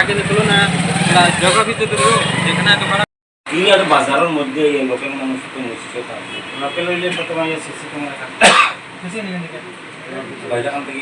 আগে নিকলো না জিওগ্রাফিতে তো যেখানে এত ভাড়া কি আর বাজারের মধ্যে এই লোকাল মানুষ তো নিশ্চয় থাকবে লোকাল হইলে কত মাইয়া সিসি ক্যামেরা থাকবে খুশি নিয়ে নিকে বাইরে কাম থেকে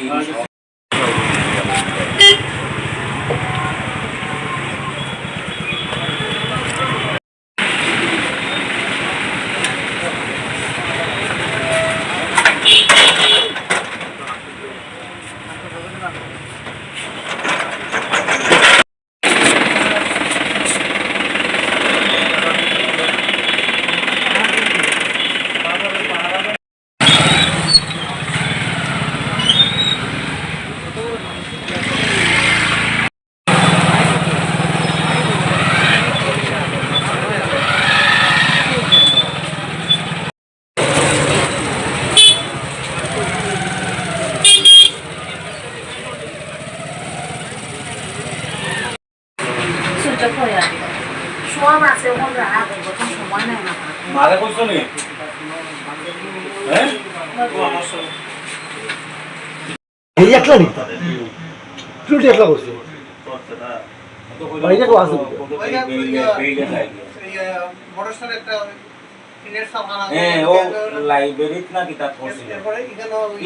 মারা কইছো নি হ্যাঁ এই একলা নি তুই একলা করছিস বাইরে কো আছে মোটরসাইকেল একটা ইনেট সামানা হ্যাঁ ও লাইব্রেরিত না কিতাব পড়ছিল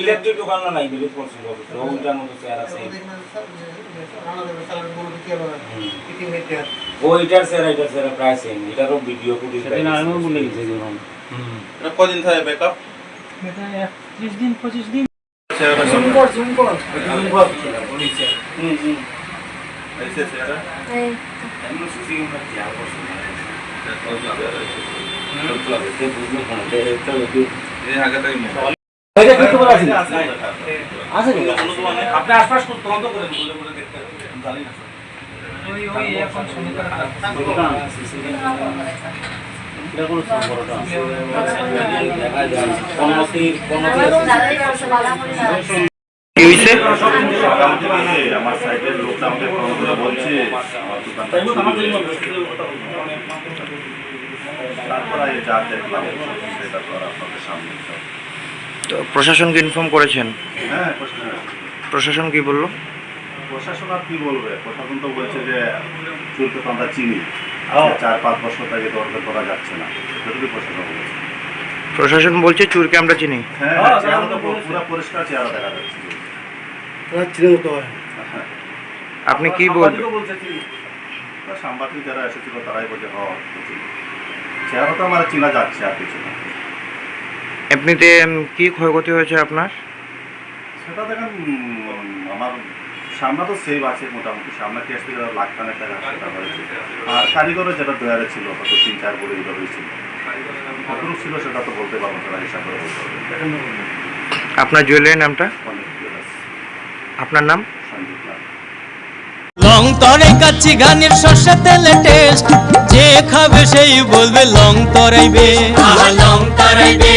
ইলেকট্রিক দোকান না লাইব্রেরিত পড়ছিল ওটার মতো চেয়ার আছে ওইটার স্যার প্রায় সেম এটারও ভিডিও ফুটেজ সেটা আমি বলে দিয়েছি যখন এটা কদিন থাকে ব্যাকআপ এটা 30 দিন 25 দিন জুম কর বলিছে ऐसे सेरा এই এমন সুসি আমরা চেয়ার পড়ছিল তো লাগে বুঝলো কোন এটা লাগে ये आगे तक বাইরে কত বড় আছে আছে কি আপনি আশপাশ তদন্ত করেন বলে বলে দেখতে জানি না ওই এখন শুনে করা এরকম বড়টা দেখা যায় কোনমতির কি হইছে আমার সাইডের লোকটা আমাকে ফোন করে বলছে আমার দোকানটা তারপর এই যা দেখলাম সেটা তো আর আপনাদের সামনে তো প্রশাসনকে ইনফর্ম করেছেন? হ্যাঁ প্রশাসন কি বললো? প্রশাসন আর কি বলবে, প্রশাসন তো বলছে যে চুলকে তো আমরা চিনি 4-5 বছর থেকে দরকার করা যাচ্ছে না, যতটুকু প্রশাসন বলছে। প্রশাসন বলছে চুরকে আমরা চিনি। হ্যাঁ চেহারা তো পুরো পরিষ্কার চেহারা দেখা যাচ্ছে। আপনি কি বলবেন? সাংবাদিক যারা এসেছিল তারাই বলছে চেহারা তো আমার চেনা যাচ্ছে আর কিছু না। এমনিতে কি ক্ষয়ক্ষতি হয়েছে আপনার? সেটা দেখেন আমার সামনে তো সেভ আছে মোটামুটি, সামনে কেস থেকে লাখ-খানেক টাকা সেটা হয়েছে। আর কারিগরও যেটা দয়ারে ছিল হয়তো 3-4 বলে দিতে হয়েছিল, কতটুকু ছিল সেটা তো বলতে পারবো, সেটা হিসাব করে বলতে হবে। আপনার জুয়েলারির নামটা? আপনার নাম? সঞ্জিত লাল। লং তরে কাচ্চি গানের সর্ষে তেলে টেস্ট, যে খাবে সেই বলবে লং তরাইবে, লং তরাইবে।